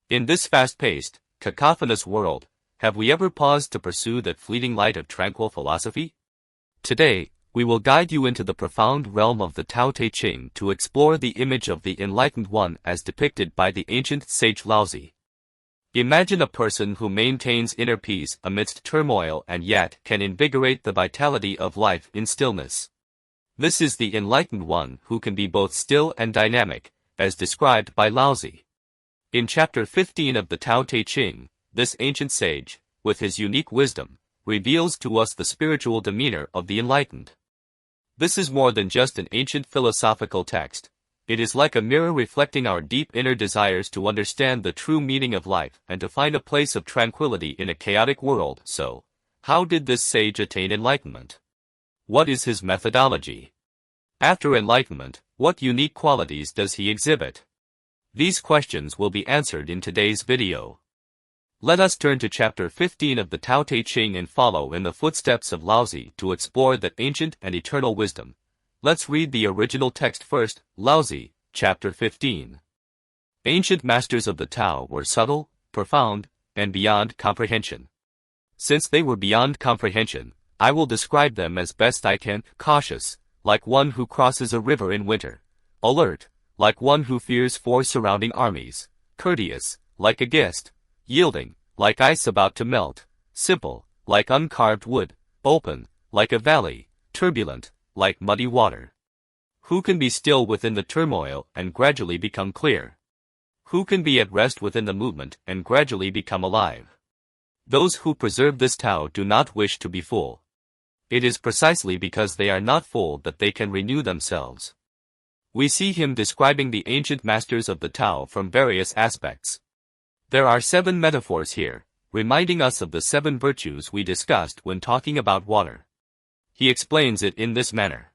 In this fast-paced, cacophonous world, have we ever paused to pursue that fleeting light of tranquil philosophy? Today, we will guide you into the profound realm of the Tao Te Ching to explore the image of the Enlightened One as depicted by the ancient sage Laozi. Imagine a person who maintains inner peace amidst turmoil and yet can invigorate the vitality of life in stillness. This is the Enlightened One who can be both still and dynamic, as described by Laozi. In chapter 15 of the Tao Te Ching, this ancient sage, with his unique wisdom, reveals to us the spiritual demeanor of the enlightened. This is more than just an ancient philosophical text. It is like a mirror reflecting our deep inner desires to understand the true meaning of life and to find a place of tranquility in a chaotic world. So, how did this sage attain enlightenment? What is his methodology? After enlightenment, what unique qualities does he exhibit? These questions will be answered in today's video. Let us turn to chapter 15 of the Tao Te Ching and follow in the footsteps of Laozi to explore that ancient and eternal wisdom. Let's read the original text first. Laozi, chapter 15. Ancient masters of the Tao were subtle, profound, and beyond comprehension. Since they were beyond comprehension, I will describe them as best I can: cautious, like one who crosses a river in winter; alert, like one who fears for surrounding armies; courteous, like a guest; yielding, like ice about to melt; simple, like uncarved wood; open, like a valley; turbulent, like muddy water. Who can be still within the turmoil and gradually become clear? Who can be at rest within the movement and gradually become alive? Those who preserve this Tao do not wish to be full. It is precisely because they are not full that they can renew themselves. We see him describing the ancient masters of the Tao from various aspects. There are 7 metaphors here, reminding us of the 7 virtues we discussed when talking about water. He explains it in this manner.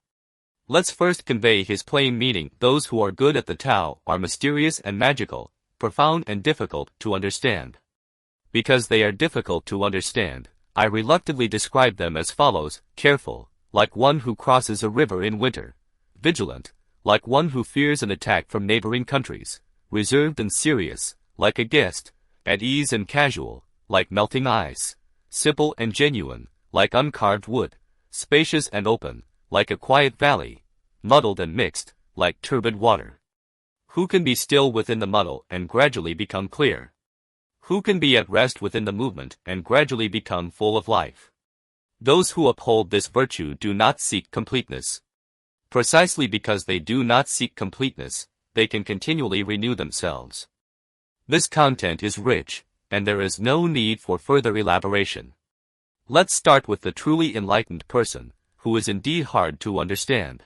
Let's first convey his plain meaning. Those who are good at the Tao are mysterious and magical, profound and difficult to understand. Because they are difficult to understand, I reluctantly describe them as follows: careful, like one who crosses a river in winter; vigilant, like one who fears an attack from neighboring countries; reserved and serious, like a guest; at ease and casual, like melting ice; simple and genuine, like uncarved wood; spacious and open, like a quiet valley; muddled and mixed, like turbid water. Who can be still within the muddle and gradually become clear? Who can be at rest within the movement and gradually become full of life? Those who uphold this virtue do not seek completeness. Precisely because they do not seek completeness, they can continually renew themselves. This content is rich, and there is no need for further elaboration. Let's start with the truly enlightened person, who is indeed hard to understand.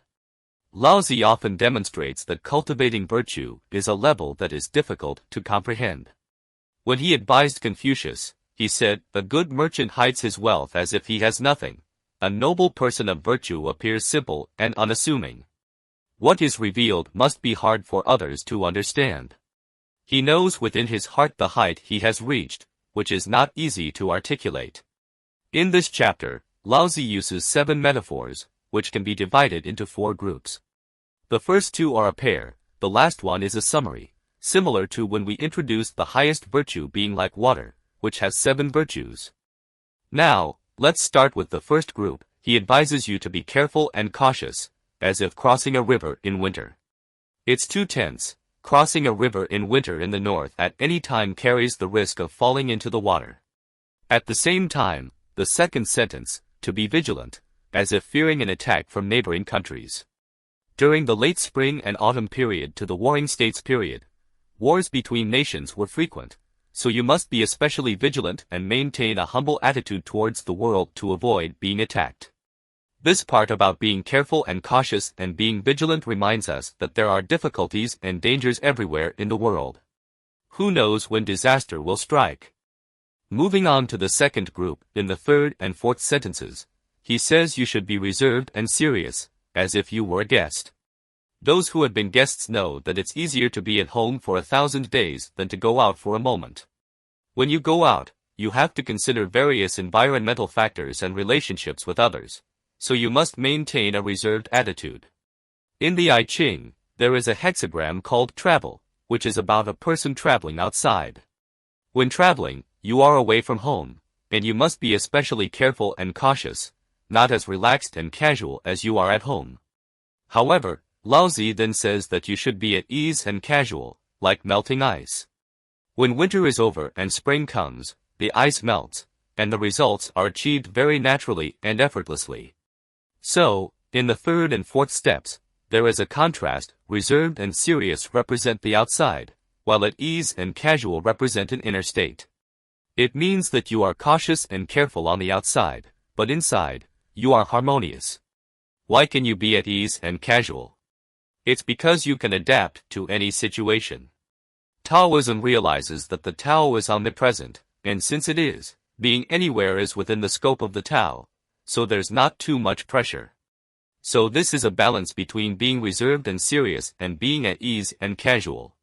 Laozi often demonstrates that cultivating virtue is a level that is difficult to comprehend. When he advised Confucius, he said, "A good merchant hides his wealth as if he has nothing. A noble person of virtue appears simple and unassuming." What is revealed must be hard for others to understand. He knows within his heart the height he has reached, which is not easy to articulate. In this chapter, Laozi uses 7 metaphors, which can be divided into 4 groups. The first 2 are a pair, the last one is a summary, similar to when we introduced the highest virtue being like water, which has 7 virtues. Now, let's start with the first group. He advises you to be careful and cautious, as if crossing a river in winter. It's too tense. Crossing a river in winter in the north at any time carries the risk of falling into the water. At the same time, the second sentence, to be vigilant, as if fearing an attack from neighboring countries. During the late spring and autumn period to the Warring States period, wars between nations were frequent, so you must be especially vigilant and maintain a humble attitude towards the world to avoid being attacked. This part about being careful and cautious and being vigilant reminds us that there are difficulties and dangers everywhere in the world. Who knows when disaster will strike? Moving on to the second group, in the 3rd and 4th sentences, he says you should be reserved and serious, as if you were a guest. Those who have been guests know that it's easier to be at home for 1,000 days than to go out for a moment. When you go out, you have to consider various environmental factors and relationships with others, so you must maintain a reserved attitude. In the I Ching, there is a hexagram called travel, which is about a person traveling outside. When traveling, you are away from home, and you must be especially careful and cautious, not as relaxed and casual as you are at home. However, Laozi then says that you should be at ease and casual, like melting ice. When winter is over and spring comes, the ice melts, and the results are achieved very naturally and effortlessly. So, in the third and fourth steps, there is a contrast. Reserved and serious represent the outside, while at ease and casual represent an inner state. It means that you are cautious and careful on the outside, but inside, you are harmonious. Why can you be at ease and casual? It's because you can adapt to any situation. Taoism realizes that the Tao is omnipresent, and since it is, being anywhere is within the scope of the Tao, so there's not too much pressure. So this is a balance between being reserved and serious and being at ease and casual.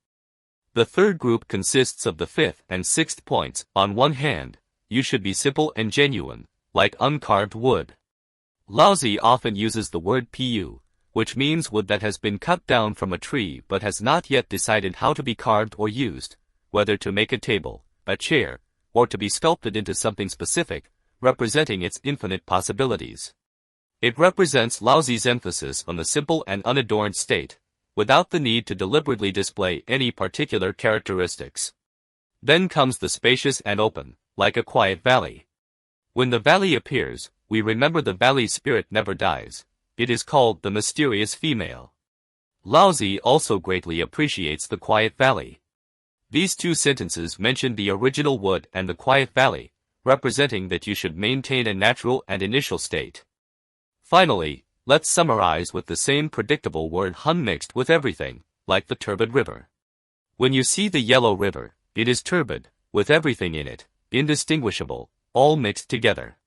The third group consists of the fifth and sixth points. On one hand, you should be simple and genuine, like uncarved wood. Laozi often uses the word pu, which means wood that has been cut down from a tree but has not yet decided how to be carved or used, whether to make a table, a chair, or to be sculpted into something specific, representing its infinite possibilities. It represents Laozi's emphasis on the simple and unadorned state, without the need to deliberately display any particular characteristics. Then comes the spacious and open, like a quiet valley. When the valley appears, we remember the valley's spirit never dies. It is called the mysterious female. Laozi also greatly appreciates the quiet valley. These two sentences mention the original wood and the quiet valley, representing that you should maintain a natural and initial state. Finally, let's summarize with the same predictable word hun mixed with everything, like the turbid river. When you see the yellow river, it is turbid, with everything in it, indistinguishable, all mixed together.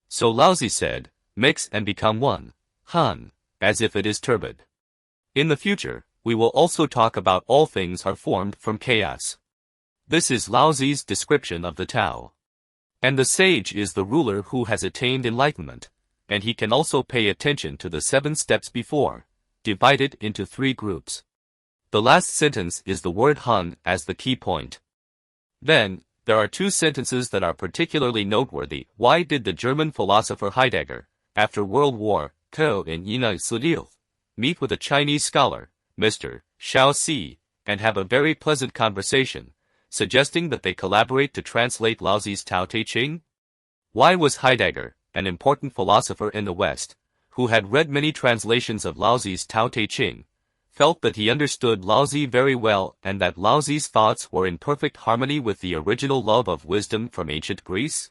So Laozi said, mix and become one, hun, as if it is turbid. In the future, we will also talk about all things are formed from chaos. This is Laozi's description of the Tao. And the sage is the ruler who has attained enlightenment, and he can also pay attention to the 7 steps before, divided into 3 groups. The last sentence is the word hun as the key point. Then, there are 2 sentences that are particularly noteworthy. Why did the German philosopher Heidegger, after World War II in Enlightened, meet with a Chinese scholar, Mr. Shao Si, and have a very pleasant conversation, suggesting that they collaborate to translate Laozi's Tao Te Ching? Why was Heidegger, an important philosopher in the West, who had read many translations of Laozi's Tao Te Ching, felt that he understood Laozi very well and that Laozi's thoughts were in perfect harmony with the original love of wisdom from ancient Greece?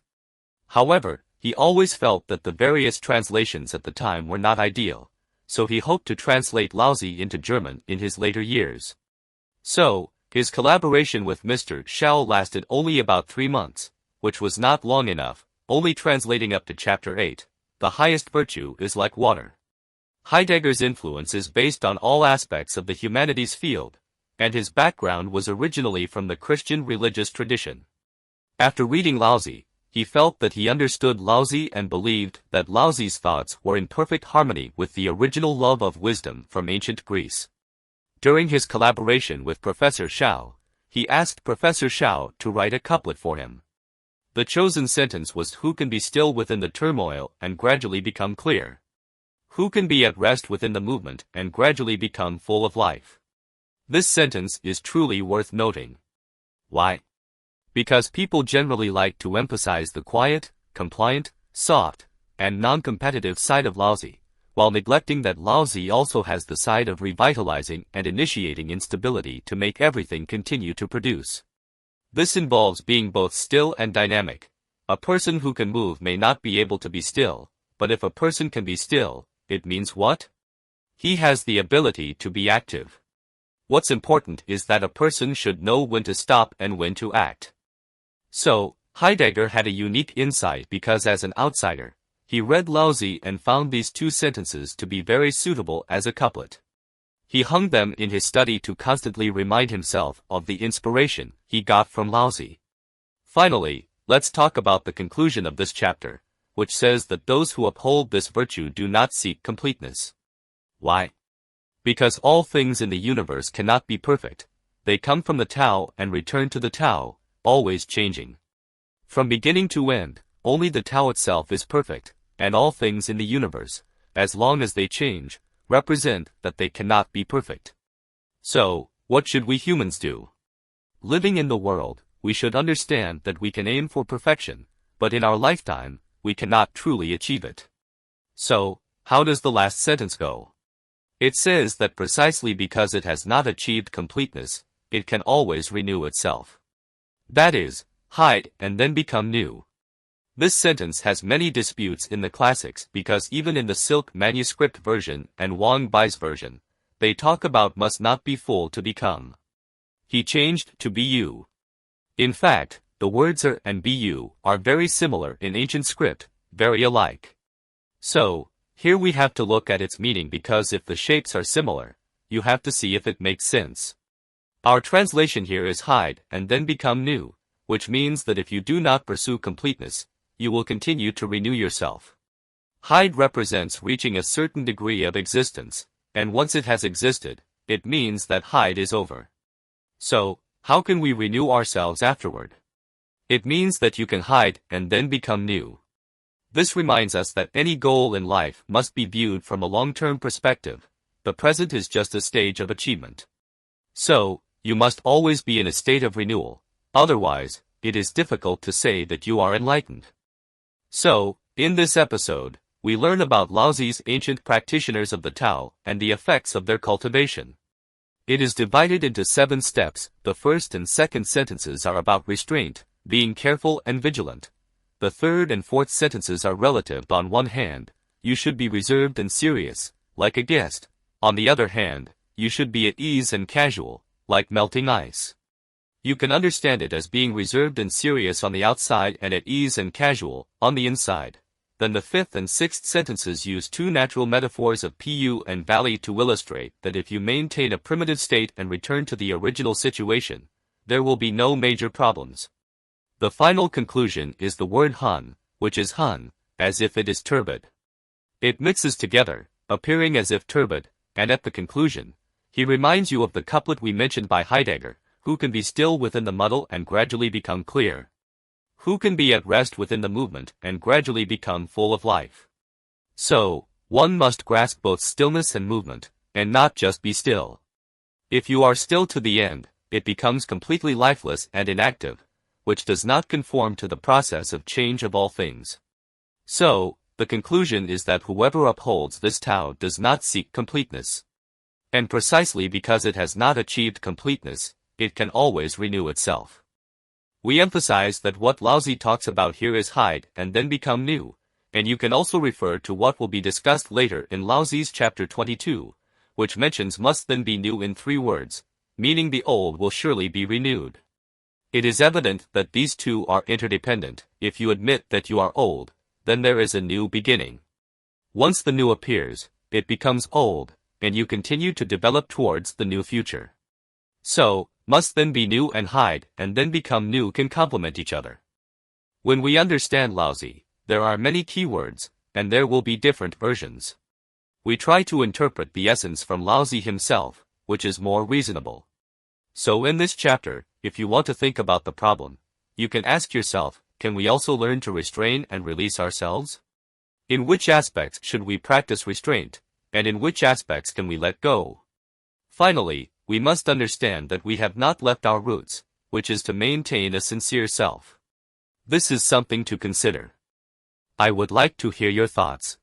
However, he always felt that the various translations at the time were not ideal, so he hoped to translate Laozi into German in his later years. So, his collaboration with Mr. Shao lasted only about 3 months, which was not long enough, only translating up to chapter 8, the highest virtue is like water. Heidegger's influence is based on all aspects of the humanities field, and his background was originally from the Christian religious tradition. After reading Laozi, he felt that he understood Laozi and believed that Laozi's thoughts were in perfect harmony with the original love of wisdom from ancient Greece. During his collaboration with Professor Shao, he asked Professor Shao to write a couplet for him. The chosen sentence was, "Who can be still within the turmoil and gradually become clear? Who can be at rest within the movement and gradually become full of life?" This sentence is truly worth noting. Why? Because people generally like to emphasize the quiet, compliant, soft, and non-competitive side of Laozi, while neglecting that Laozi also has the side of revitalizing and initiating instability to make everything continue to produce. This involves being both still and dynamic. A person who can move may not be able to be still, but if a person can be still, it means what? He has the ability to be active. What's important is that a person should know when to stop and when to act. So, Heidegger had a unique insight because as an outsider, he read Laozi and found these 2 sentences to be very suitable as a couplet. He hung them in his study to constantly remind himself of the inspiration he got from Laozi. Finally, let's talk about the conclusion of this chapter, which says that those who uphold this virtue do not seek completeness. Why? Because all things in the universe cannot be perfect. They come from the Tao and return to the Tao, always changing. From beginning to end, only the Tao itself is perfect, and all things in the universe, as long as they change, represent that they cannot be perfect. So, what should we humans do? Living in the world, we should understand that we can aim for perfection, but in our lifetime, we cannot truly achieve it. So, how does the last sentence go? It says that precisely because it has not achieved completeness, it can always renew itself. That is, hide and then become new. This sentence has many disputes in the classics because even in the Silk manuscript version and Wang Bai's version, they talk about must not be full to become. He changed to be you. In fact, the words er and bu are very similar in ancient script, very alike. So, here we have to look at its meaning because if the shapes are similar, you have to see if it makes sense. Our translation here is hide and then become new, which means that if you do not pursue completeness, you will continue to renew yourself. Hide represents reaching a certain degree of existence, and once it has existed, it means that hide is over. So, how can we renew ourselves afterward? It means that you can hide and then become new. This reminds us that any goal in life must be viewed from a long-term perspective. The present is just a stage of achievement. So, you must always be in a state of renewal, otherwise, it is difficult to say that you are enlightened. So, in this episode, we learn about Laozi's ancient practitioners of the Tao and the effects of their cultivation. It is divided into 7 steps. The first and second sentences are about restraint, being careful and vigilant. The third and fourth sentences are relative. On one hand, you should be reserved and serious, like a guest. On the other hand, you should be at ease and casual, like melting ice. You can understand it as being reserved and serious on the outside and at ease and casual on the inside. Then the fifth and sixth sentences use 2 natural metaphors of pu and valley to illustrate that if you maintain a primitive state and return to the original situation, there will be no major problems. The final conclusion is the word hun, which is hun, as if it is turbid. It mixes together, appearing as if turbid, and at the conclusion, he reminds you of the couplet we mentioned by Heidegger, who can be still within the muddle and gradually become clear. Who can be at rest within the movement and gradually become full of life? So, one must grasp both stillness and movement, and not just be still. If you are still to the end, it becomes completely lifeless and inactive, which does not conform to the process of change of all things. So, the conclusion is that whoever upholds this Tao does not seek completeness. And precisely because it has not achieved completeness, it can always renew itself. We emphasize that what Laozi talks about here is hide and then become new, and you can also refer to what will be discussed later in Laozi's chapter 22, which mentions must then be new in 3 words, meaning the old will surely be renewed. It is evident that these two are interdependent. If you admit that you are old, then there is a new beginning. Once the new appears, it becomes old, and you continue to develop towards the new future. So, must then be new and hide and then become new can complement each other. When we understand Laozi, there are many keywords, and there will be different versions. We try to interpret the essence from Laozi himself, which is more reasonable. So in this chapter, if you want to think about the problem, you can ask yourself, can we also learn to restrain and release ourselves? In which aspects should we practice restraint, and in which aspects can we let go? Finally, we must understand that we have not left our roots, which is to maintain a sincere self. This is something to consider. I would like to hear your thoughts.